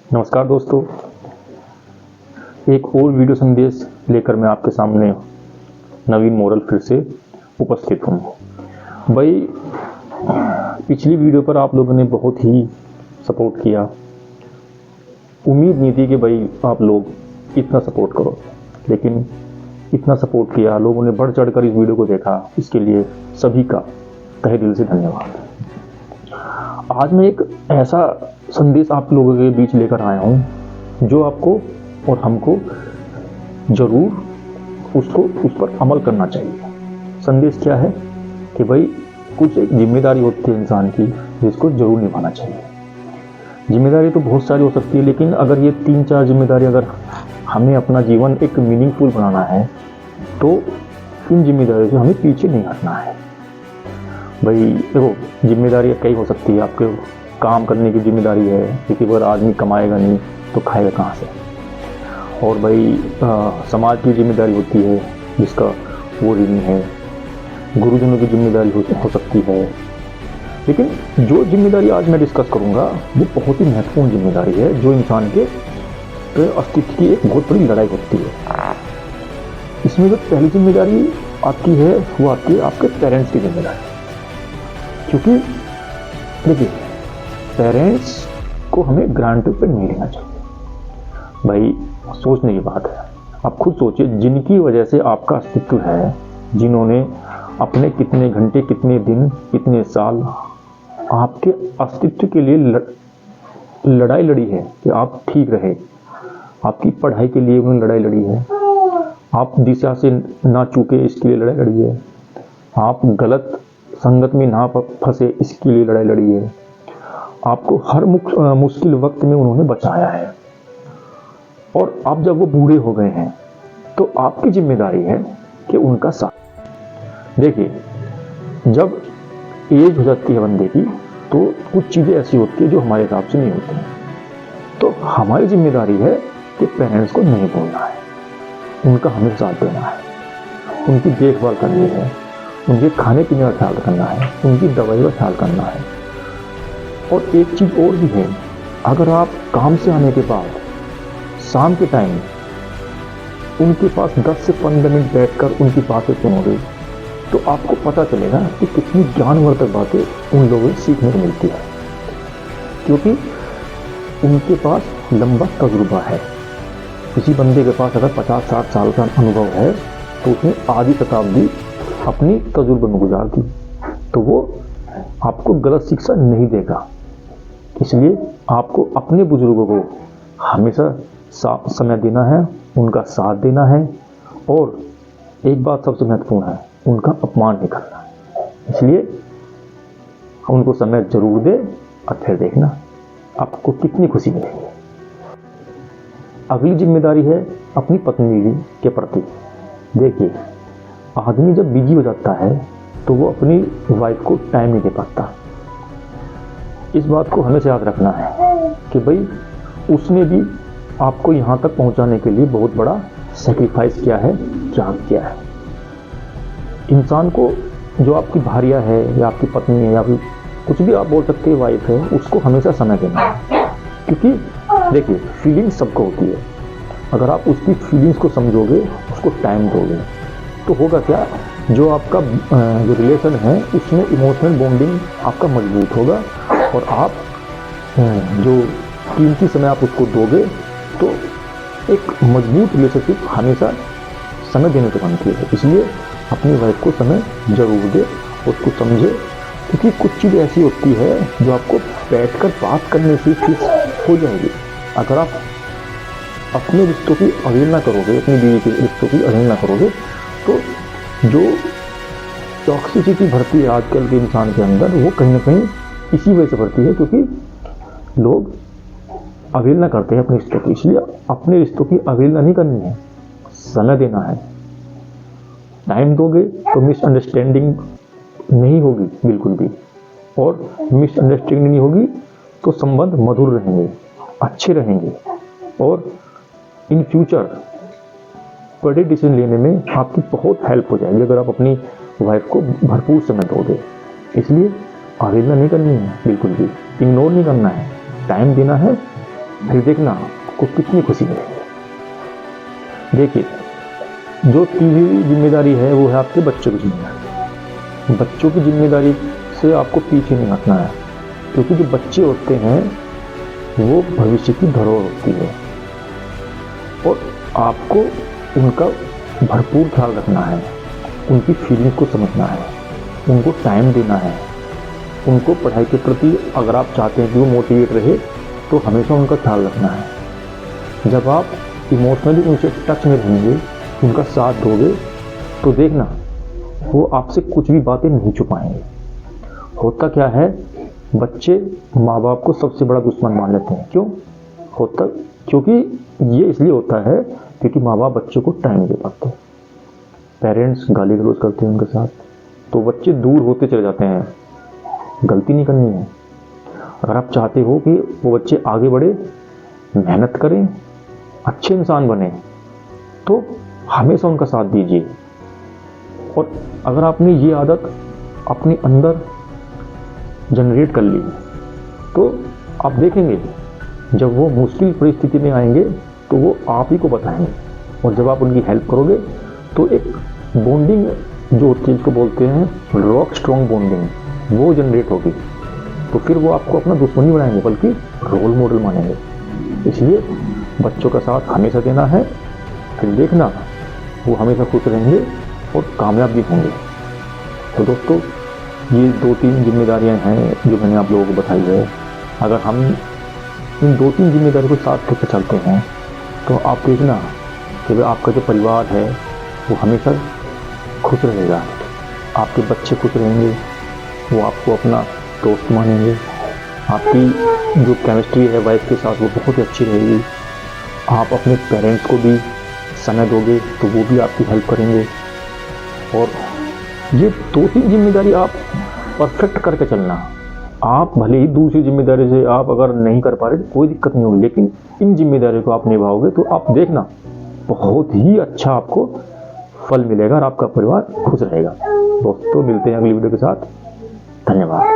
नमस्कार दोस्तों, एक और वीडियो संदेश लेकर मैं आपके सामने नवीन मोरल फिर से उपस्थित हूँ। भाई, पिछली वीडियो पर आप लोगों ने बहुत ही सपोर्ट किया। उम्मीद नहीं थी कि भाई आप लोग इतना सपोर्ट करो, लेकिन इतना सपोर्ट किया, लोगों ने बढ़ चढ़ कर इस वीडियो को देखा। इसके लिए सभी का तहे दिल से धन्यवाद। आज मैं एक ऐसा संदेश आप लोगों के बीच लेकर आया हूँ जो आपको और हमको जरूर उस पर अमल करना चाहिए। संदेश क्या है कि भाई कुछ एक जिम्मेदारी होती है इंसान की, जिसको जरूर निभाना चाहिए। जिम्मेदारी तो बहुत सारी हो सकती है, लेकिन अगर ये 3-4 जिम्मेदारी अगर हमें अपना जीवन एक मीनिंगफुल बनाना है तो इन जिम्मेदारियों से हमें पीछे नहीं हटना है। भाई देखो, जिम्मेदारी कई हो सकती है। आपके काम करने की जिम्मेदारी है, क्योंकि अगर आदमी कमाएगा नहीं तो खाएगा कहाँ से। और भाई समाज की जिम्मेदारी होती है जिसका वो ऋणी है। गुरुजनों की जिम्मेदारी हो सकती है। लेकिन जो जिम्मेदारी आज मैं डिस्कस करूँगा वो बहुत ही महत्वपूर्ण जिम्मेदारी है, जो इंसान के अस्तित्व की एक बहुत बड़ी लड़ाई होती है। इसमें जो पहली जिम्मेदारी आपकी है वो आपके पेरेंट्स की जिम्मेदारी। क्योंकि देखिए, पेरेंट्स को हमें ग्रांटेड पे नहीं लेना चाहिए। भाई सोचने की बात है, आप खुद सोचिए, जिनकी वजह से आपका अस्तित्व है, जिन्होंने अपने कितने घंटे, कितने दिन, कितने साल आपके अस्तित्व के लिए लड़ाई लड़ी है कि आप ठीक रहे। आपकी पढ़ाई के लिए उन्होंने लड़ाई लड़ी है। आप दिशा से ना चूके इसके लिए लड़ाई लड़ी है। आप गलत संगत में ना फंसे इसके लिए लड़ाई लड़ी है। आपको हर मुश्किल वक्त में उन्होंने बचाया है। और अब जब वो बूढ़े हो गए हैं तो आपकी जिम्मेदारी है कि उनका साथ। देखिए, जब एज हो जाती है बंदे की तो कुछ चीज़ें ऐसी होती है जो हमारे हिसाब से नहीं होती। तो हमारी जिम्मेदारी है कि पेरेंट्स को नहीं बोलना है, उनका हमें साथ देना है, उनकी देखभाल करनी है, उनके खाने पीने का ख्याल करना है, उनकी दवाई का ख्याल करना है। और एक चीज़ और भी है, अगर आप काम से आने के बाद शाम के टाइम उनके पास 10 से 15 मिनट बैठकर उनकी बातें सुनोगे तो आपको पता चलेगा कि कितनी ज्ञानवर्धक बातें उन लोगों से सीखने को मिलती है। क्योंकि उनके पास लंबा तजुर्बा है। किसी बंदे के पास अगर 50-60 साल का अनुभव है तो उसने आधी शताब्दी अपनी तजुर्बे में गुजार दी, तो वो आपको गलत शिक्षा नहीं देगा। इसलिए आपको अपने बुजुर्गों को हमेशा समय देना है, उनका साथ देना है। और एक बात सबसे महत्वपूर्ण है, उनका अपमान नहीं करना है। इसलिए उनको समय जरूर दे और फिर देखना आपको कितनी खुशी मिलेगी। अगली जिम्मेदारी है अपनी पत्नी के प्रति। देखिए, आदमी जब बिजी हो जाता है तो वो अपनी वाइफ को टाइम नहीं दे पाता। इस बात को हमें याद रखना है कि भाई उसने भी आपको यहाँ तक पहुँचाने के लिए बहुत बड़ा सेक्रीफाइस किया है, त्याग किया है। इंसान को, जो आपकी भार्या है या आपकी पत्नी है या फिर कुछ भी आप बोल सकते हैं, वाइफ है, उसको हमेशा समय देना है। क्योंकि देखिए, फीलिंग्स सबको होती है। अगर आप उसकी फीलिंग्स को समझोगे, उसको टाइम दोगे, तो होगा क्या, जो आपका जो रिलेशन है उसमें इमोशनल बॉन्डिंग आपका मजबूत होगा। और आप जो कीमती समय आप उसको दोगे तो एक मजबूत रिलेशनशिप हमेशा समय देने से बनती है। इसलिए अपनी वाइफ को समय जरूर दे, उसको समझे। क्योंकि कुछ चीज़ ऐसी होती है जो आपको बैठकर बात करने से फिक्स हो जाएगी। अगर आप अपने रिश्तों की अवहेलना करोगे, अपनी बीवी के रिश्तों की अवहेलना करोगे, तो जो टॉक्सिसिटी भरती है आजकल के इंसान के अंदर, वो कहीं ना कहीं इसी वजह से भरती है, क्योंकि लोग अवहेलना करते हैं अपने रिश्तों की। इसलिए अपने रिश्तों की अवहेलना नहीं करनी है, समय देना है। टाइम दोगे तो मिसअंडरस्टैंडिंग नहीं होगी बिल्कुल भी, और मिसअंडरस्टैंडिंग नहीं होगी तो संबंध मधुर रहेंगे, अच्छे रहेंगे। और इन फ्यूचर बड़े डिसीजन लेने में आपकी बहुत हेल्प हो जाएगी अगर आप अपनी वाइफ को भरपूर समय दोगे। इसलिए अवहेलना नहीं करनी है, बिल्कुल भी इग्नोर नहीं करना है, टाइम देना है, फिर देखना आपको कितनी खुशी मिलेगी। देखिए, जो तीसरी जिम्मेदारी है वो है आपके बच्चों की जिम्मेदारी। बच्चों की जिम्मेदारी से आपको पीछे नहीं हटना है, क्योंकि जो बच्चे होते हैं वो भविष्य की धरोहर होती है और आपको उनका भरपूर ख्याल रखना है, उनकी फीलिंग्स को समझना है, उनको टाइम देना है, उनको पढ़ाई के प्रति अगर आप चाहते हैं कि वो मोटिवेट रहे तो हमेशा उनका ख्याल रखना है। जब आप इमोशनली उनसे टच में रहेंगे, उनका साथ दोगे, तो देखना वो आपसे कुछ भी बातें नहीं छुपाएंगे। होता क्या है, बच्चे माँ बाप को सबसे बड़ा दुश्मन मान लेते हैं। क्यों होता? क्योंकि ये इसलिए होता है क्योंकि माँ बाप बच्चों को टाइम नहीं दे पाते, पेरेंट्स गाली गलौज करते हैं उनके साथ, तो बच्चे दूर होते चले जाते हैं। गलती नहीं करनी है। अगर आप चाहते हो कि वो बच्चे आगे बढ़े, मेहनत करें, अच्छे इंसान बने, तो हमेशा उनका साथ दीजिए। और अगर आपने ये आदत अपने अंदर जनरेट कर ली तो आप देखेंगे जब वो मुश्किल परिस्थिति में आएंगे तो वो आप ही को बताएंगे, और जब आप उनकी हेल्प करोगे तो एक बॉन्डिंग जो होती है, जिसको बोलते हैं रॉक स्ट्रॉन्ग बॉन्डिंग, वो जनरेट होगी। तो फिर वो आपको अपना दुश्मन नहीं बनाएंगे बल्कि रोल मॉडल मानेंगे। इसलिए बच्चों का साथ हमेशा देना है, फिर देखना वो हमेशा खुश रहेंगे और कामयाब भी होंगे। तो दोस्तों, ये 2-3 जिम्मेदारियां हैं जो मैंने आप लोगों को बताई है। अगर हम इन 2-3 जिम्मेदारियों को साथ लेकर चलते हैं तो आप देखना कि आपका जो परिवार है वो हमेशा खुश रहेगा, आपके बच्चे खुश रहेंगे, वो आपको अपना दोस्त मानेंगे, आपकी जो केमिस्ट्री है वाइफ के साथ वो बहुत ही अच्छी रहेगी। आप अपने पेरेंट्स को भी समय दोगे तो वो भी आपकी हेल्प करेंगे। और ये 2-3 जिम्मेदारी आप परफेक्ट करके चलना। आप भले ही दूसरी जिम्मेदारी से आप अगर नहीं कर पा रहे तो कोई दिक्कत नहीं होगी, लेकिन इन जिम्मेदारियों को आप निभाओगे तो आप देखना बहुत ही अच्छा आपको फल मिलेगा और आपका परिवार खुश रहेगा। दोस्तों, मिलते हैं अगली वीडियो के साथ। धन्यवाद।